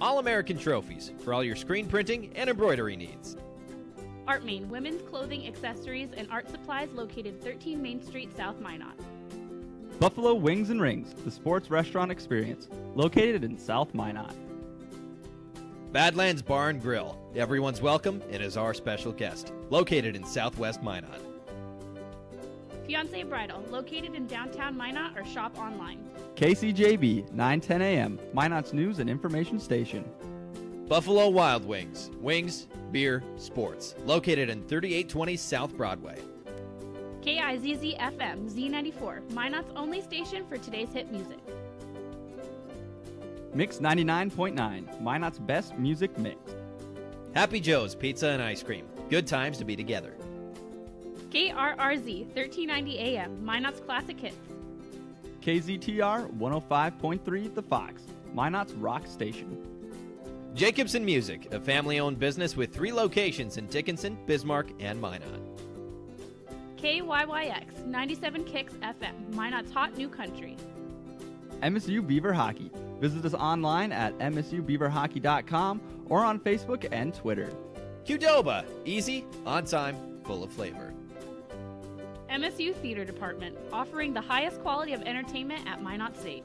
All-American Trophies for all your screen printing and embroidery needs. ArtMain, women's clothing, accessories, and art supplies located 13 Main Street, South Minot. Buffalo Wings and Rings, the sports restaurant experience, located in South Minot. Badlands Bar and Grill, everyone's welcome and is our special guest, located in Southwest Minot. Fiancé Bridal, located in downtown Minot or shop online. KCJB, 9:10 a.m., Minot's news and information station. Buffalo Wild Wings, wings, beer, sports, located in 3820 South Broadway. KIZZ-FM, Z94, Minot's only station for today's hit music. Mix 99.9, Minot's best music mix. Happy Joe's Pizza and Ice Cream, good times to be together. KRRZ, 1390 AM, Minot's classic hits. KZTR 105.3 The Fox, Minot's rock station. Jacobson Music, a family-owned business with 3 locations in Dickinson, Bismarck, and Minot. KYYX, 97 Kicks FM, Minot's hot new country. MSU Beaver Hockey. Visit us online at msubeaverhockey.com or on Facebook and Twitter. Qdoba, easy, on time, full of flavor. MSU Theater Department, offering the highest quality of entertainment at Minot State.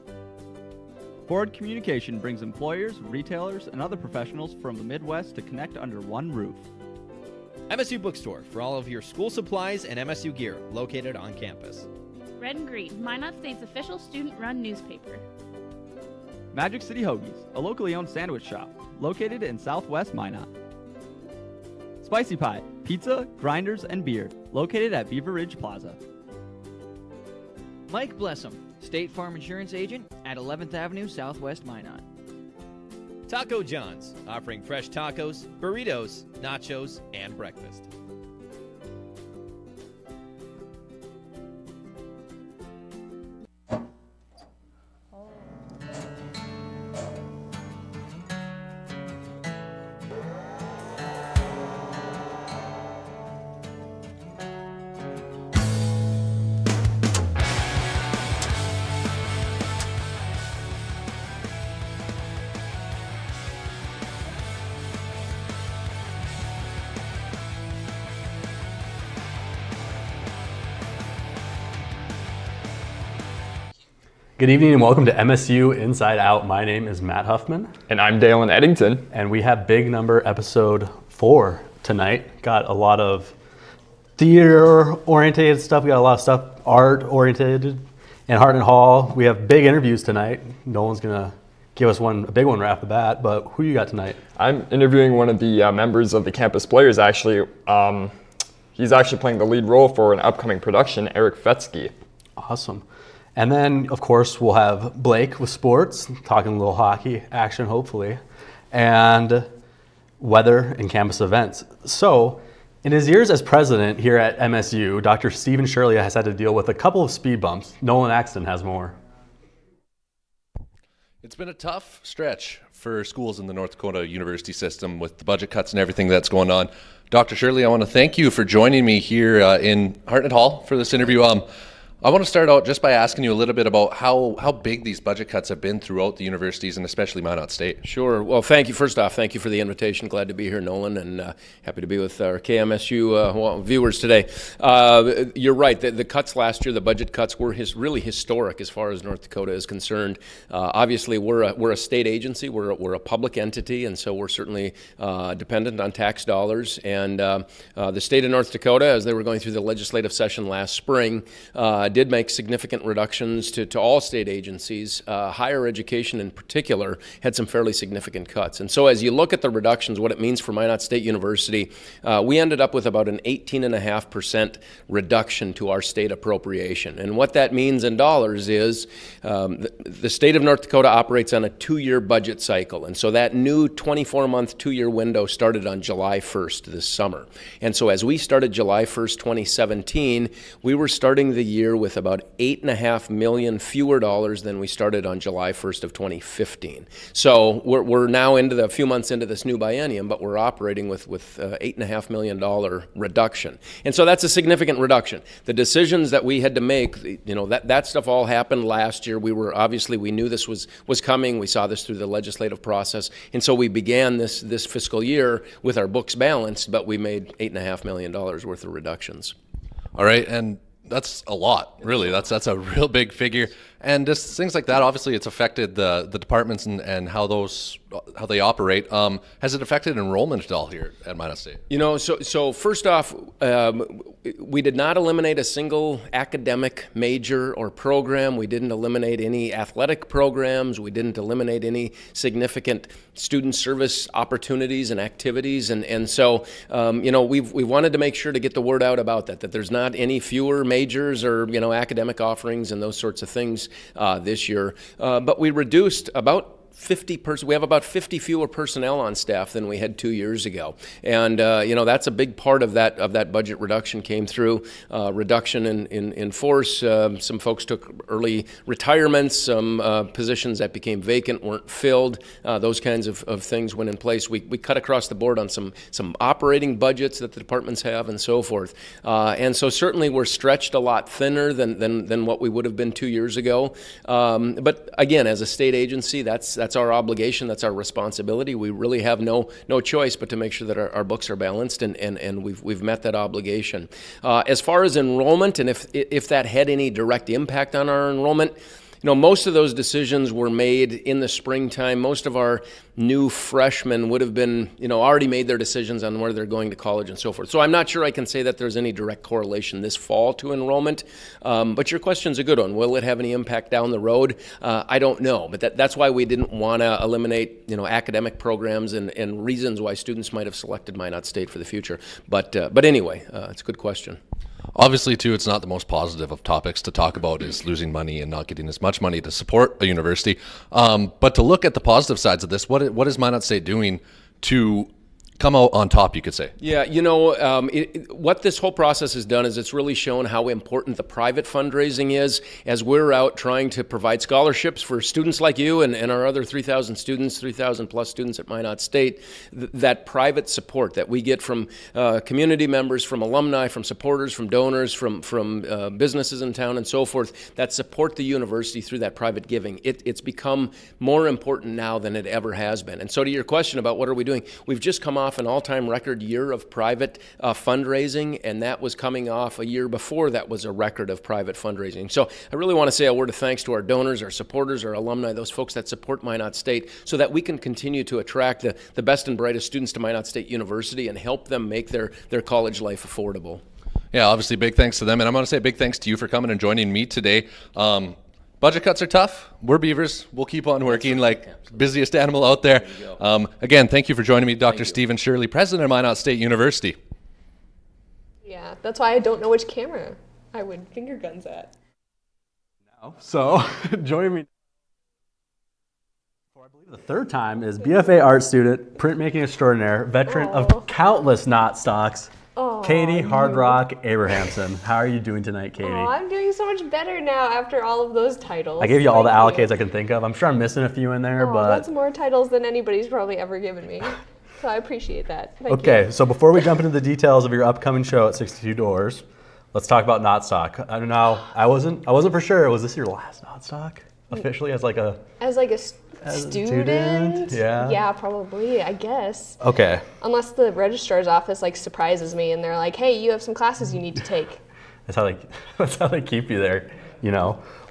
Forward Communication brings employers, retailers, and other professionals from the Midwest to connect under one roof. MSU Bookstore for all of your school supplies and MSU gear, located on campus. Red and Green, Minot State's official student-run newspaper. Magic City Hoagies, a locally owned sandwich shop, located in Southwest Minot. Spicy Pie, pizza, grinders, and beer, located at Beaver Ridge Plaza. Mike Blessum, State Farm Insurance Agent at 11th Avenue, Southwest Minot. Taco John's, offering fresh tacos, burritos, nachos, and breakfast. Good evening and welcome to MSU Inside Out. My name is Matt Huffman. And I'm Dalen Eddington. And we have Big Number episode 4 tonight. Got a lot of theater-oriented stuff. We got a lot of stuff art-oriented and Hart and Hall. We have big interviews tonight. Nolan's going to give us a big one right off the bat, but who you got tonight? I'm interviewing one of the members of the campus players, actually. He's actually playing the lead role for an upcoming production, Eric Fetsky. Awesome. And then, of course, we'll have Blake with sports, talking a little hockey action, hopefully, and weather and campus events. So, in his years as president here at MSU, Dr. Stephen Shirley has had to deal with a couple of speed bumps. Nolan Axton has more. It's been a tough stretch for schools in the North Dakota university system with the budget cuts and everything that's going on. Dr. Shirley, I want to thank you for joining me here in Hartnett Hall for this interview. I want to start out just by asking you a little bit about how big these budget cuts have been throughout the universities and especially Minot State. Sure. Well, thank you. First off, thank you for the invitation. Glad to be here, Nolan, and happy to be with our KMSU viewers today. You're right. The cuts last year, the budget cuts were really historic as far as North Dakota is concerned. Obviously, we're a state agency. We're a public entity, and so we're certainly dependent on tax dollars. And the state of North Dakota, as they were going through the legislative session last spring, did make significant reductions to all state agencies. Higher education in particular had some fairly significant cuts. And so as you look at the reductions, what it means for Minot State University, we ended up with about an 18.5% reduction to our state appropriation. And what that means in dollars is the state of North Dakota operates on a 2-year budget cycle. And so that new 24-month 2-year window started on July 1st this summer. And so as we started July 1st, 2017, we were starting the year year with about $8.5 million fewer dollars than we started on July 1st of 2015. So we're now into a few months into this new biennium, but we're operating with $8.5 million reduction. And so that's a significant reduction. The decisions that we had to make, that stuff all happened last year. We knew this was coming. We saw this through the legislative process. And so we began this fiscal year with our books balanced, but we made $8.5 million worth of reductions. All right, and that's a lot, really. That's a real big figure. And just things like that, obviously it's affected the departments and how they operate. Has it affected enrollment at all here at Minot State? So first off, we did not eliminate a single academic major or program. We didn't eliminate any athletic programs. We didn't eliminate any significant student service opportunities and activities. And so, we wanted to make sure to get the word out about that there's not any fewer majors or, academic offerings and those sorts of things this year. But we reduced about 50%. We have about 50 fewer personnel on staff than we had 2 years ago, and that's a big part of that budget reduction came through reduction in force. Some folks took early retirements. Some positions that became vacant weren't filled. Those kinds of things went in place. We cut across the board on some operating budgets that the departments have and so forth. And so certainly we're stretched a lot thinner than what we would have been 2 years ago. But again, as a state agency, that's our obligation, that's our responsibility. We really have no choice but to make sure that our books are balanced, and we've met that obligation. As far as enrollment, and if that had any direct impact on our enrollment, most of those decisions were made in the springtime. Most of our new freshmen would have been, already made their decisions on where they're going to college and so forth. So I'm not sure I can say that there's any direct correlation this fall to enrollment. But your question's a good one. Will it have any impact down the road? I don't know. But that's why we didn't want to eliminate, academic programs and reasons why students might have selected Minot State for the future. But anyway, it's a good question. Obviously, too, it's not the most positive of topics to talk about is losing money and not getting as much money to support a university. But to look at the positive sides of this, what is Minot State doing to come out on top, you could say? Yeah, what this whole process has done is it's really shown how important the private fundraising is as we're out trying to provide scholarships for students like you and our other 3,000 students, 3,000 plus students at Minot State. That private support that we get from community members, from alumni, from supporters, from donors, from businesses in town and so forth, that support the university through that private giving. It's become more important now than it ever has been. And so to your question about what are we doing, we've just come off an all-time record year of private fundraising, and that was coming off a year before that was a record of private fundraising. So I really want to say a word of thanks to our donors, our supporters, our alumni, those folks that support Minot State, so that we can continue to attract the best and brightest students to Minot State University and help them make their college life affordable. Yeah, obviously big thanks to them, and I'm going to say big thanks to you for coming and joining me today. Budget cuts are tough. We're Beavers. We'll keep on working like busiest animal out there. Again, thank you for joining me, Dr. Stephen Shirley, president of Minot State University. Yeah, that's why I don't know which camera I would finger guns at. So joining me for I believe the third time is BFA art student, printmaking extraordinaire, veteran of countless knot stocks, Katie Hard Rock Abrahamson. How are you doing tonight, Katie? Oh, I'm doing so much better now after all of those titles. I gave you all the allocates I can think of. I'm sure I'm missing a few in there, but that's more titles than anybody's probably ever given me. So I appreciate that. Thank you. So before we jump into the details of your upcoming show at 62 Doors, let's talk about knot stock. I don't know. I wasn't for sure. Was this your last knot stock officially as a student? Yeah, probably, I guess. Okay. Unless the registrar's office surprises me and they're like, "Hey, you have some classes you need to take." That's how they keep you there,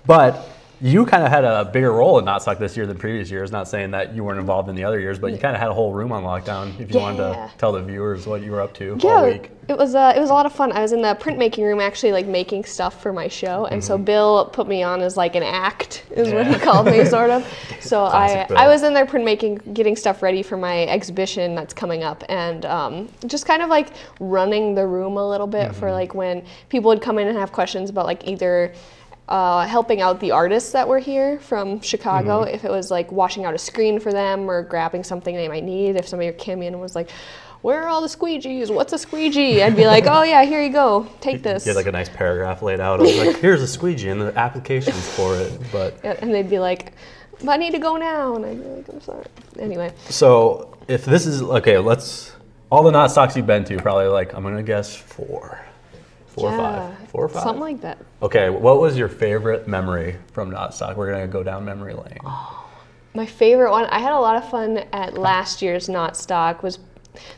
But you kind of had a bigger role in knot stock this year than previous years. Not saying that you weren't involved in the other years, but you kind of had a whole room on lockdown. If you wanted to tell the viewers what you were up to all week. It was a lot of fun. I was in the printmaking room actually making stuff for my show, and so Bill put me on as an act, is what he called me, sort of. So I was in there printmaking, getting stuff ready for my exhibition that's coming up, and just kind of running the room a little bit for when people would come in and have questions about either helping out the artists that were here from Chicago, if it was washing out a screen for them or grabbing something they might need. If somebody came in and was like, where are all the squeegees? What's a squeegee? I'd be like, oh yeah, here you go, take this. You had like a nice paragraph laid out of like, here's a squeegee and the applications for it. But yeah, and they'd be like, but I need to go now, and I'd be like, I'm sorry. Anyway. So if this is okay, all the knot stocks you've been to, probably like I'm gonna guess 4 or 5, 4 or 5, something like that. Okay, what was your favorite memory from knot stock? We're gonna go down memory lane. My favorite one, I had a lot of fun at last year's knot stock.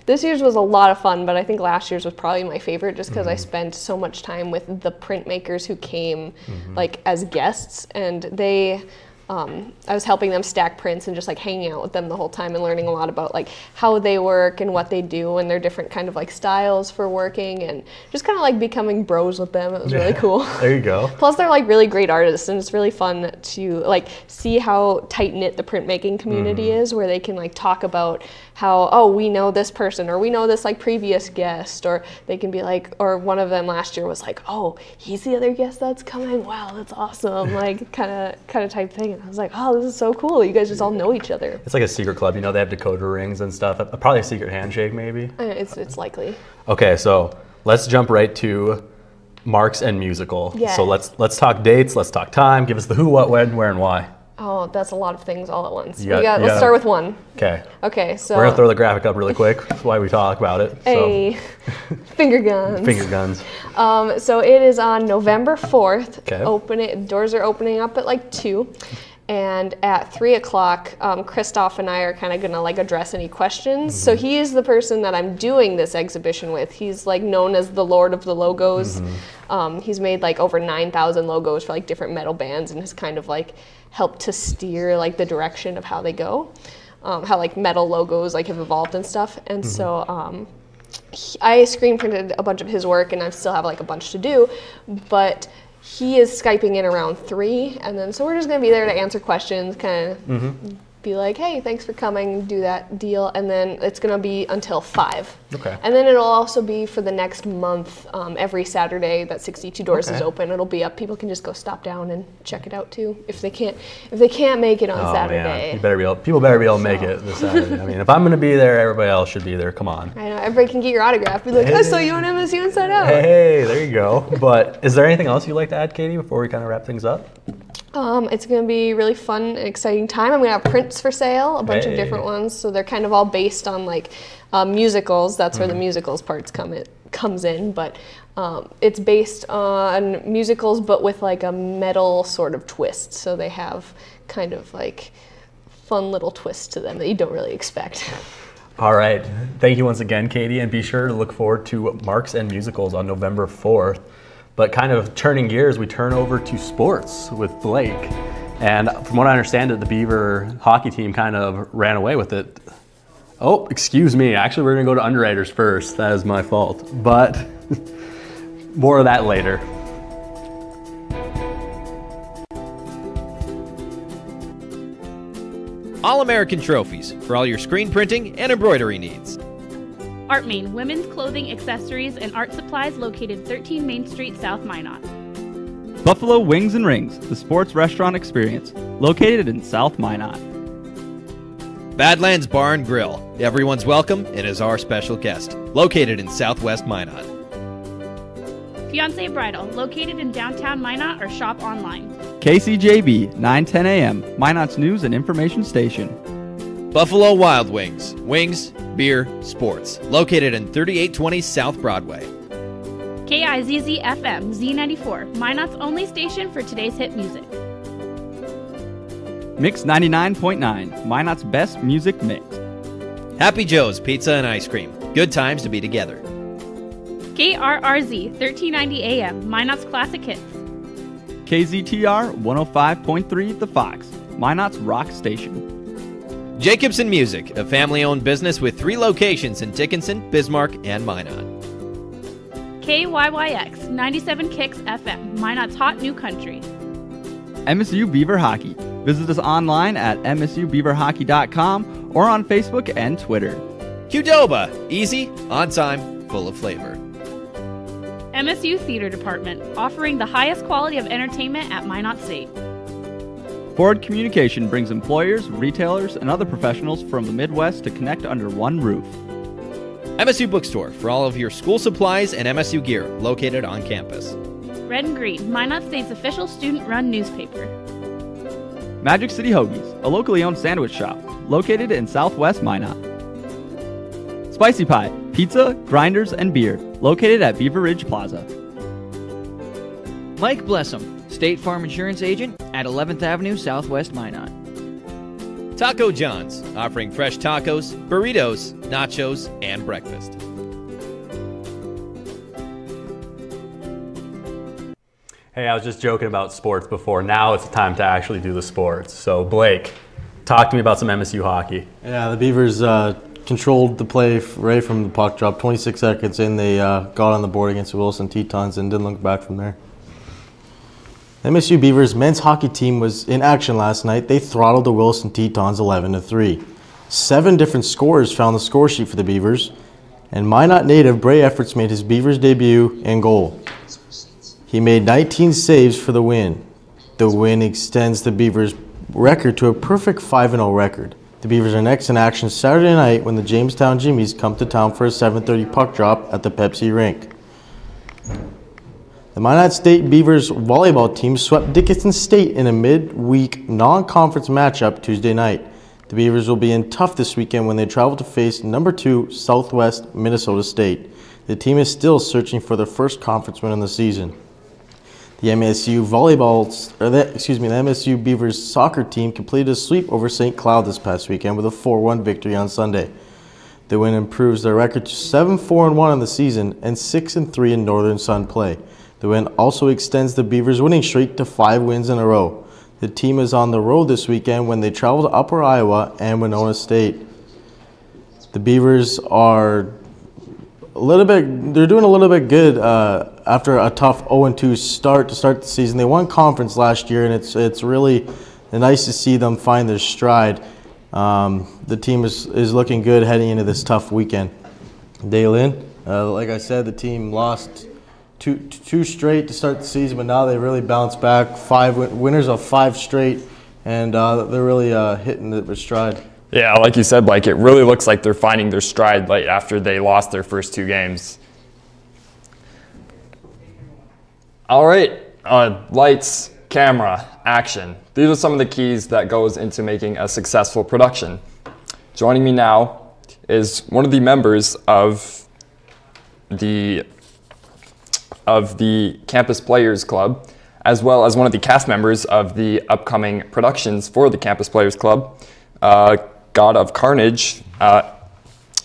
This year's was a lot of fun, but I think last year's was probably my favorite just because I spent so much time with the printmakers who came like as guests, and I was helping them stack prints and just like hanging out with them the whole time and learning a lot about like how they work and what they do and their different kind of like styles for working, and just kind of like becoming bros with them. It was really cool. There you go. Plus they're like really great artists, and it's really fun to like see how tight-knit the printmaking community is, where they can like talk about how, oh, we know this person, or we know this like previous guest, or they can be like, or one of them last year was like, oh, he's the other guest that's coming, wow, that's awesome, like kind of type thing. And I was like, oh, this is so cool, you guys just all know each other. It's like a secret club, you know, they have decoder rings and stuff, probably a secret handshake maybe. It's likely. Okay, so let's jump right to Marks and Musical. Yeah. So let's talk dates, let's talk time, give us the who, what, when, where, and why. Oh, that's a lot of things all at once. Let's start with one. Okay. Okay, so we're gonna throw the graphic up really quick. That's why we talk about it. Hey, finger guns. Finger guns. So it is on November 4th. Okay. Doors are opening up at like 2. And at 3 o'clock, Christoph and I are kind of gonna like address any questions. So he is the person that I'm doing this exhibition with. He's like known as the Lord of the Logos. He's made like over 9,000 logos for like different metal bands, and has kind of like helped to steer like the direction of how they go, how like metal logos like have evolved and stuff. And so I screen printed a bunch of his work, and I still have like a bunch to do, but he is Skyping in around 3, and then so we're just gonna be there to answer questions, kind of be like, hey, thanks for coming, do that deal, and then it's gonna be until 5. Okay. And then it'll also be for the next month, every Saturday that 62 Doors is open. It'll be up. People can just go stop down and check it out too if they can't make it on Saturday. Man. People better be able to make it this Saturday. I mean, if I'm gonna be there, everybody else should be there. Come on. I know, everybody can get your autograph. Be like, I saw you on MSU Inside Out. Hey, there you go. But is there anything else you'd like to add, Katie, before we kind of wrap things up? It's going to be really fun and exciting time. I'm going to have prints for sale, a bunch of different ones. So they're kind of all based on like musicals. That's where the musicals parts comes in. But it's based on musicals, but with like a metal sort of twist. So they have kind of like fun little twists to them that you don't really expect. All right. Thank you once again, Katie. And be sure to look forward to Marks and Musicals on November 4th. But kind of turning gears, we turn over to sports with Blake. And from what I understand, the Beaver hockey team kind of ran away with it. Oh, excuse me. Actually, we're going to go to underwriters first. That is my fault. But more of that later. All-American Trophies for all your screen printing and embroidery needs. Art Main, women's clothing, accessories, and art supplies located 13 Main Street, South Minot. Buffalo Wings and Rings, the sports restaurant experience, located in South Minot. Badlands Bar and Grill, everyone's welcome and is our special guest, located in Southwest Minot. Fiancé Bridal, located in downtown Minot or shop online. KCJB, 9:10 a.m., Minot's news and information station. Buffalo Wild Wings, wings, beer, sports, located in 3820 South Broadway. KIZZ FM Z94, Minot's only station for today's hit music. Mix 99.9, Minot's best music mix. Happy Joe's Pizza and Ice Cream, good times to be together. KRRZ 1390 AM, Minot's classic hits. KZTR 105.3 The Fox, Minot's rock station. Jacobson Music, a family-owned business with 3 locations in Dickinson, Bismarck, and Minot. KYYX 97 Kicks FM, Minot's hot new country. MSU Beaver Hockey. Visit us online at msubeaverhockey.com or on Facebook and Twitter. Qdoba, easy, on time, full of flavor. MSU Theater Department, offering the highest quality of entertainment at Minot State. Forward Communication brings employers, retailers, and other professionals from the Midwest to connect under one roof. MSU Bookstore for all of your school supplies and MSU gear, located on campus. Red and Green, Minot State's official student-run newspaper. Magic City Hoagies, a locally owned sandwich shop located in Southwest Minot. Spicy Pie, pizza, grinders, and beer, located at Beaver Ridge Plaza. Mike Blessum, State Farm Insurance Agent at 11th Avenue Southwest Minot. Taco John's, offering fresh tacos, burritos, nachos, and breakfast. Hey, I was just joking about sports before. Now it's time to actually do the sports. So Blake, talk to me about some MSU hockey. Yeah, the Beavers controlled the play right from the puck drop. 26 seconds in, they got on the board against the Wilson Tetons and didn't look back from there. MSU Beavers men's hockey team was in action last night. They throttled the Wilson Tetons 11-3. 7 different scorers found the score sheet for the Beavers, and Minot native Bray Efforts made his Beavers debut in goal. He made 19 saves for the win. The win extends the Beavers' record to a perfect 5-0 record. The Beavers are next in action Saturday night when the Jamestown Jimmies come to town for a 7:30 puck drop at the Pepsi Rink. The Minot State Beavers volleyball team swept Dickinson State in a midweek non-conference matchup Tuesday night. The Beavers will be in tough this weekend when they travel to face number 2 Southwest Minnesota State. The team is still searching for their first conference win in the season. The MSU the MSU Beavers soccer team completed a sweep over St. Cloud this past weekend with a 4-1 victory on Sunday. The win improves their record to 7-4-1 in the season and 6-3 in Northern Sun play. The win also extends the Beavers' winning streak to 5 wins in a row. The team is on the road this weekend when they travel to Upper Iowa and Winona State. The Beavers are they're doing a little bit good after a tough 0-2 start to start the season. They won conference last year, and it's really nice to see them find their stride. The team is looking good heading into this tough weekend. Daylin, like I said, the team lost two straight to start the season, but now they really bounced back. Winners of 5 straight, and they're really hitting their stride. Yeah, like you said, it really looks like they're finding their stride after they lost their first 2 games. All right, lights, camera, action. These are some of the keys that goes into making a successful production. Joining me now is one of the members of the Campus Players Club, as well as one of the cast members of the upcoming productions for the Campus Players Club. God of Carnage,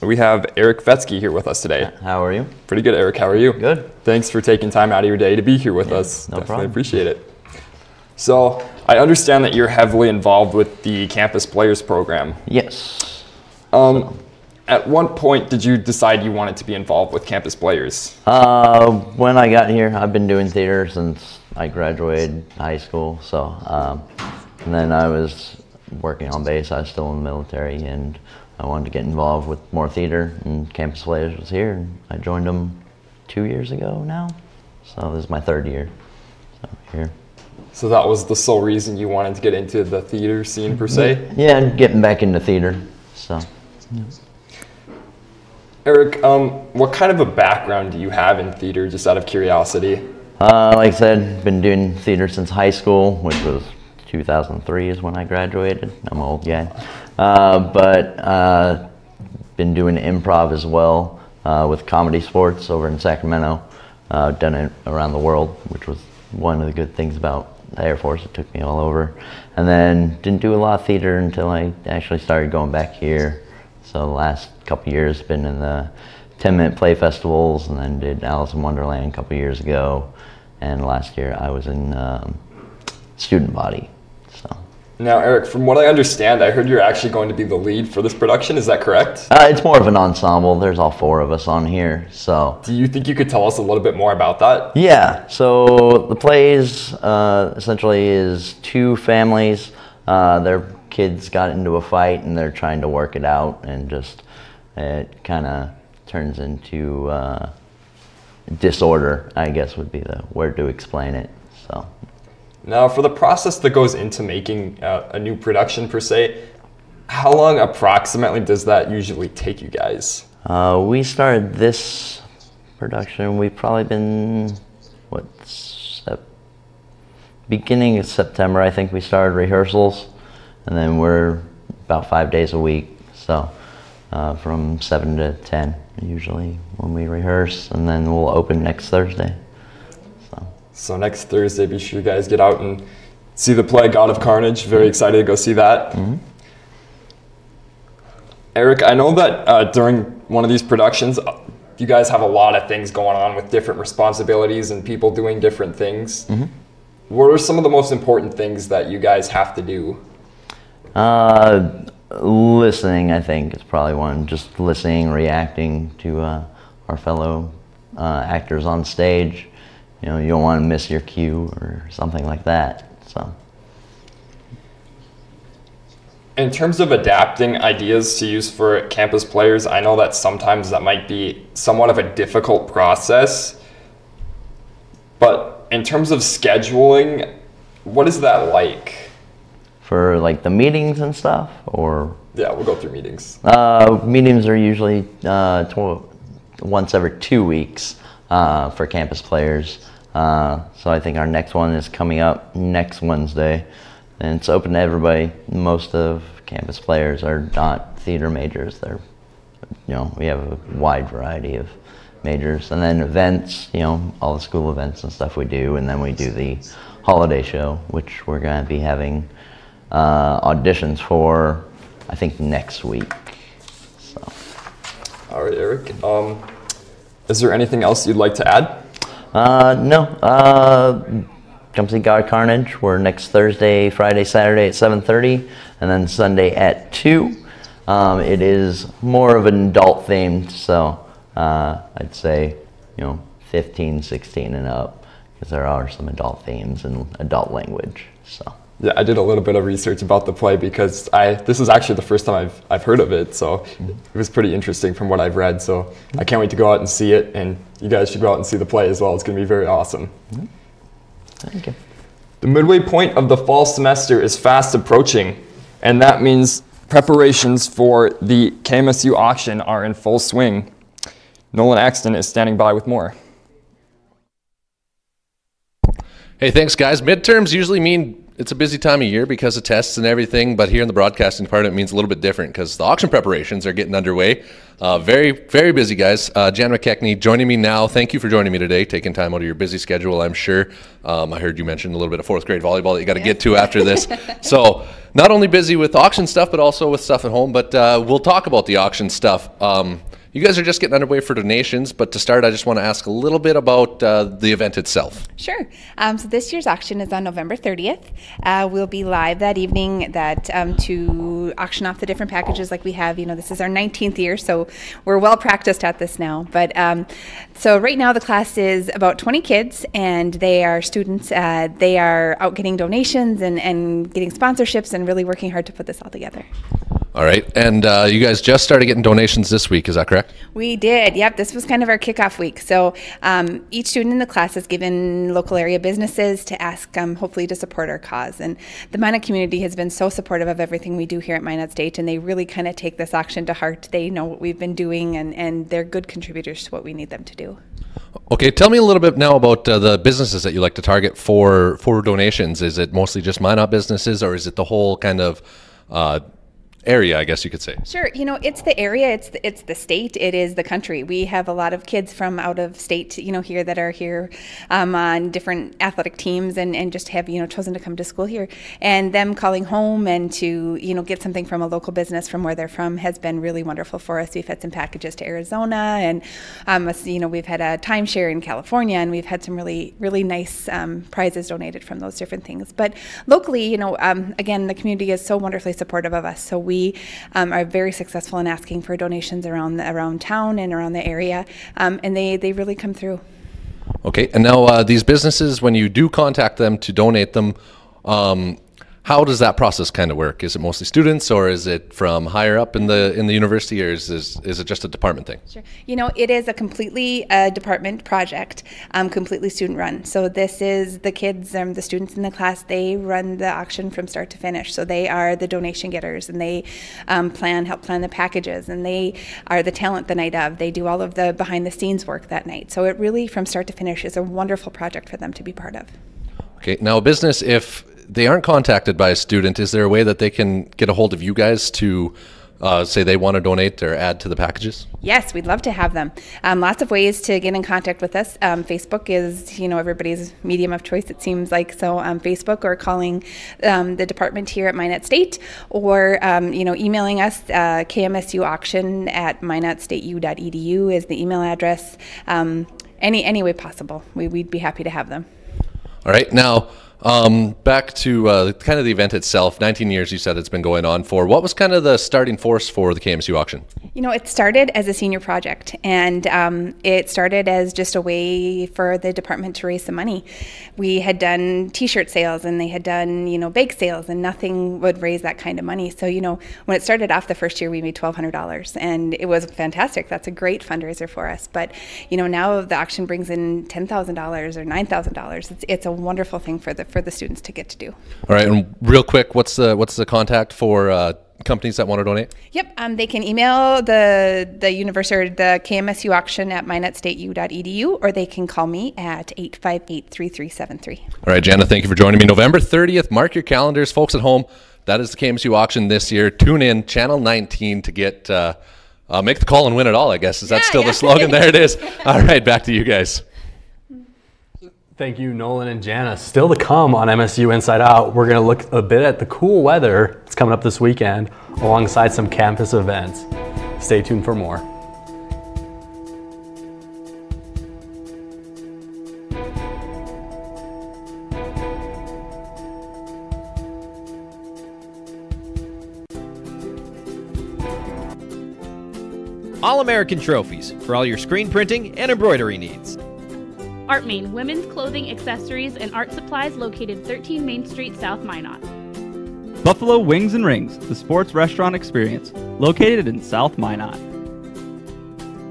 we have Eric Vetsky here with us today. How are you? Pretty good, Eric. How are you? Good. Thanks for taking time out of your day to be here with us. No Definitely problem. Appreciate it. So I understand that you're heavily involved with the Campus Players program. Yes. At what point did you decide you wanted to be involved with Campus Players? When I got here, I've been doing theater since I graduated high school. So, and then I was working on base. I was still in the military, and I wanted to get involved with more theater, and Campus Players was here, and I joined them 2 years ago now. So this is my 3rd year here. So that was the sole reason you wanted to get into the theater scene per se? Yeah, and getting back into theater. So. Yeah. Eric, what kind of a background do you have in theater, just out of curiosity? Like I said, been doing theater since high school, which was 2003 is when I graduated. I'm an old guy. But been doing improv as well with Comedy Sports over in Sacramento. Done it around the world, which was one of the good things about the Air Force. It took me all over. And then didn't do a lot of theater until I actually started going back here. So the last couple years been in the 10-minute play festivals, and then did Alice in Wonderland a couple years ago. And last year I was in student body. So. Now, Eric, from what I understand, I heard you're actually going to be the lead for this production. Is that correct? It's more of an ensemble. There's all 4 of us on here. So. Do you think you could tell us a little bit more about that? Yeah. So the plays essentially is 2 families. Their kids got into a fight, and they're trying to work it out, and just it kind of turns into disorder, I guess would be the word to explain it. So. Now, for the process that goes into making a new production per se, how long approximately does that usually take you guys? We started this production, we've probably been, beginning of September, I think we started rehearsals, and then we're about 5 days a week, so from 7 to 10 usually when we rehearse, and then we'll open next Thursday. So next Thursday, be sure you guys get out and see the play God of Carnage. Very excited to go see that. Eric, I know that during one of these productions, you guys have a lot of things going on with different responsibilities and people doing different things. What are some of the most important things that you guys have to do? Listening, I think, is probably one. Just listening, reacting to our fellow actors on stage. You know, you don't want to miss your cue or something like that. So, in terms of adapting ideas to use for campus players, I know that sometimes that might be somewhat of a difficult process. But in terms of scheduling, what is that like? For like the meetings and stuff, or? Yeah, we'll go through meetings. Meetings are usually once every 2 weeks for campus players. So I think our next one is coming up next Wednesday, and it's open to everybody. Most of campus players are not theater majors. They're, you know, we have a wide variety of majors, and then events, you know, all the school events and stuff we do, and then we do the holiday show, which we're going to be having auditions for, I think, next week. So. All right, Eric. Is there anything else you'd like to add? No. Come see God Carnage. We're next Thursday, Friday, Saturday at 7:30, and then Sunday at 2. It is more of an adult themed, so I'd say, you know, 15, 16 and up, because there are some adult themes and adult language. So. Yeah, I did a little bit of research about the play because this is actually the first time I've heard of it, so it was pretty interesting from what I've read. So I can't wait to go out and see it, and you guys should go out and see the play as well. It's going to be very awesome. Thank you. The midway point of the fall semester is fast approaching, and that means preparations for the KMSU auction are in full swing. Nolan Axton is standing by with more. Hey, thanks, guys. Midterms usually mean it's a busy time of year because of tests and everything, but here in the broadcasting department it means a little bit different because the auction preparations are getting underway. Very, very busy, guys. Jan McKechnie joining me now. Thank you for joining me today, taking time out of your busy schedule, I'm sure. I heard you mention a little bit of fourth grade volleyball that you got to get to after this. So not only busy with auction stuff, but also with stuff at home, but we'll talk about the auction stuff. You guys are just getting underway for donations, but to start, I just want to ask a little bit about the event itself. Sure. So this year's auction is on November 30th. We'll be live that evening to auction off the different packages like we have. You know, this is our 19th year, so we're well practiced at this now. But so right now the class is about 20 kids, and they are students. They are out getting donations and getting sponsorships and really working hard to put this all together. All right, and you guys just started getting donations this week, is that correct? We did, yep. This was kind of our kickoff week. So each student in the class is given local area businesses to ask, hopefully, to support our cause. And the Minot community has been so supportive of everything we do here at Minot State, and they really kind of take this auction to heart. They know what we've been doing, and they're good contributors to what we need them to do. Okay, tell me a little bit now about the businesses that you like to target for donations. Is it mostly just Minot businesses, or is it the whole kind of area, I guess you could say? Sure. You know, it's the area, it's the state, it is the country. We have a lot of kids from out of state, you know, here that are here on different athletic teams and just have, you know, chosen to come to school here. And them calling home and to, you know, get something from a local business from where they're from has been really wonderful for us. We've had some packages to Arizona, and, you know, we've had a timeshare in California, and we've had some really, really nice prizes donated from those different things. But locally, you know, again, the community is so wonderfully supportive of us. So we are very successful in asking for donations around town and around the area, and they really come through. Okay, and now these businesses, when you do contact them to donate them, How does that process kind of work? Is it mostly students, or is it from higher up in the university, or is it just a department thing? Sure. You know, it is a completely department project, completely student run. So this is the kids, the students in the class, they run the auction from start to finish. So they are the donation getters, and they help plan the packages, and they are the talent the night of. They do all of the behind the scenes work that night. So it really, from start to finish, is a wonderful project for them to be part of. Okay, now a business, if they aren't contacted by a student, is there a way that they can get a hold of you guys to say they want to donate or add to the packages? Yes, we'd love to have them. Lots of ways to get in contact with us. Facebook is, everybody's medium of choice, it seems like. So Facebook, or calling the department here at Minot State, or emailing us. KMSUauction@minotstateu.edu is the email address. Any way possible, we'd be happy to have them. All right, now back to kind of the event itself. 19 years you said it's been going on for. What was kind of the starting force for the KMSU auction? It started as a senior project, and it started as just a way for the department to raise some money. We had done t-shirt sales, and they had done, bake sales, and nothing would raise that kind of money. So, when it started off the first year, we made $1,200, and it was fantastic. That's a great fundraiser for us. But, now the auction brings in $10,000 or $9,000. It's a wonderful thing for the students to get to do. All right, and real quick, what's the contact for companies that want to donate? Yep, they can email the university, or the KMSU auction at minotstateu.edu, or they can call me at 858-3373. All right, Jana, thank you for joining me. November 30th, mark your calendars, folks at home. That is the KMSU auction this year. Tune in, Channel 19, to get make the call and win it all, I guess. Is that still the slogan? There it is. All right, back to you guys. Thank you, Nolan and Jana. Still to come on MSU Inside Out, we're going to look a bit at the cool weather that's coming up this weekend alongside some campus events. Stay tuned for more. All-American Trophies for all your screen printing and embroidery needs. ArtMain, women's clothing, accessories, and art supplies located 13 Main Street, South Minot. Buffalo Wings and Rings, the sports restaurant experience, located in South Minot.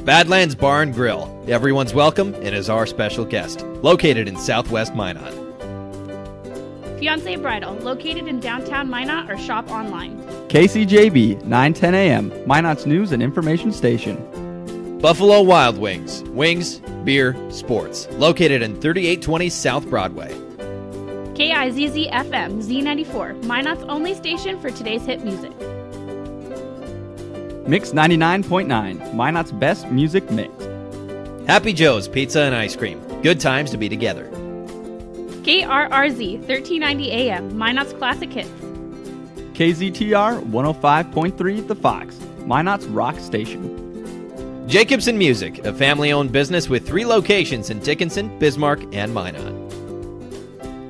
Badlands Bar and Grill, everyone's welcome and is our special guest, located in Southwest Minot. Fiancé Bridal, located in downtown Minot, or shop online. KCJB, 9:10 a.m., Minot's news and information station. Buffalo Wild Wings, wings, beer, sports, located in 3820 South Broadway. KIZZ-FM, Z94, Minot's only station for today's hit music. Mix 99.9, Minot's best music mix. Happy Joe's Pizza and Ice Cream, good times to be together. KRRZ, 1390 AM, Minot's classic hits. KZTR 105.3 The Fox, Minot's rock station. Jacobson Music, a family-owned business with 3 locations in Dickinson, Bismarck, and Minot.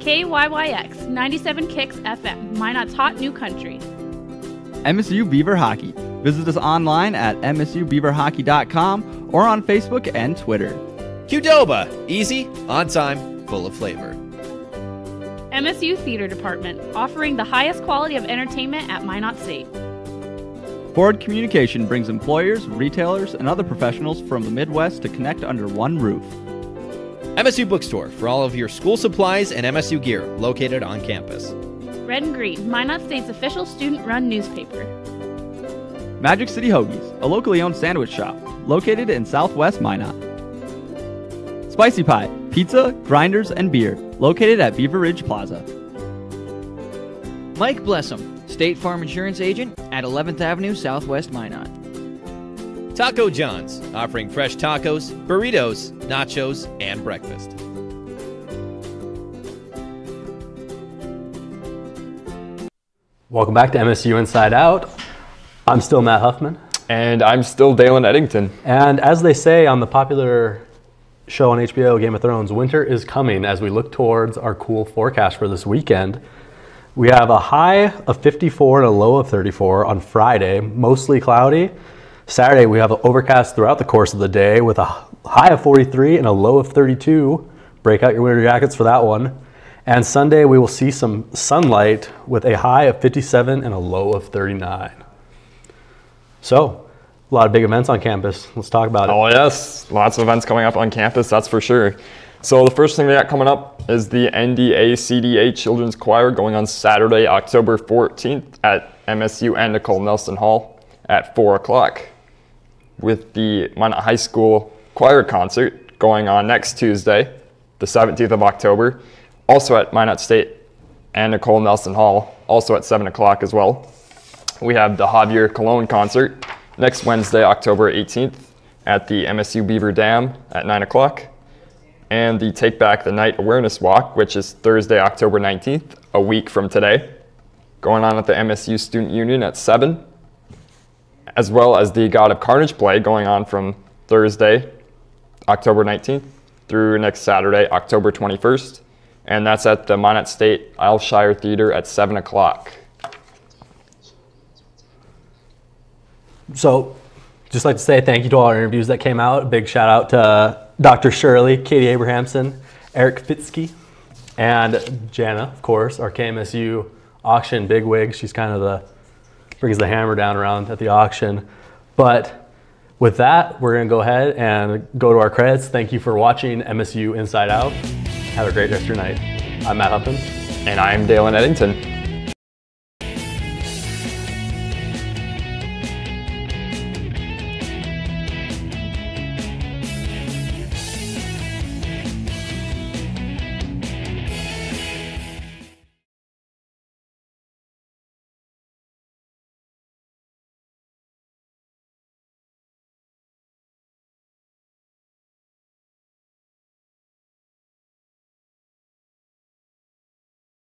KYYX, 97 Kicks FM, Minot's hot new country. MSU Beaver Hockey. Visit us online at msubeaverhockey.com or on Facebook and Twitter. Qdoba, easy, on time, full of flavor. MSU Theater Department, offering the highest quality of entertainment at Minot State. Forward Communication brings employers, retailers, and other professionals from the Midwest to connect under one roof. MSU Bookstore for all of your school supplies and MSU gear, located on campus. Red and Green, Minot State's official student-run newspaper. Magic City Hoagies, a locally owned sandwich shop, located in Southwest Minot. Spicy Pie, pizza, grinders, and beer, located at Beaver Ridge Plaza. Mike Blessum, State Farm Insurance Agent at 11th Avenue, Southwest Minot. Taco John's, offering fresh tacos, burritos, nachos, and breakfast. Welcome back to MSU Inside Out. I'm still Matt Huffman. And I'm still Dalen Eddington. And as they say on the popular show on HBO, Game of Thrones, winter is coming as we look towards our cool forecast for this weekend. We have a high of 54 and a low of 34 on Friday, mostly cloudy. Saturday, we have an overcast throughout the course of the day with a high of 43 and a low of 32. Break out your winter jackets for that one. And Sunday, we will see some sunlight with a high of 57 and a low of 39. So, a lot of big events on campus. Let's talk about it. Oh yes, lots of events coming up on campus, that's for sure. So the first thing we got coming up is the NDA-CDA Children's Choir going on Saturday, October 14th at MSU and Nicole Nelson Hall at 4 o'clock. With the Minot High School Choir Concert going on next Tuesday, the 17th of October, also at Minot State and Nicole Nelson Hall, also at 7 o'clock as well. We have the Javier Cologne Concert next Wednesday, October 18th at the MSU Beaver Dam at 9 o'clock. And the Take Back the Night Awareness Walk, which is Thursday, October 19th, a week from today, going on at the MSU Student Union at 7, as well as the God of Carnage play going on from Thursday, October 19th, through next Saturday, October 21st, and that's at the Minot State Isleshire Theater at 7 o'clock. So, just like to say thank you to all our interviews that came out. A big shout out to Dr. Shirley, Katie Abrahamson, Eric Fitzke, and Jana, of course, our KMSU auction bigwig. She's kind of brings the hammer down around at the auction. But with that, we're going to go ahead and go to our credits. Thank you for watching MSU Inside Out. Have a great rest of your night. I'm Matt Huffman. And I'm Dalen Eddington.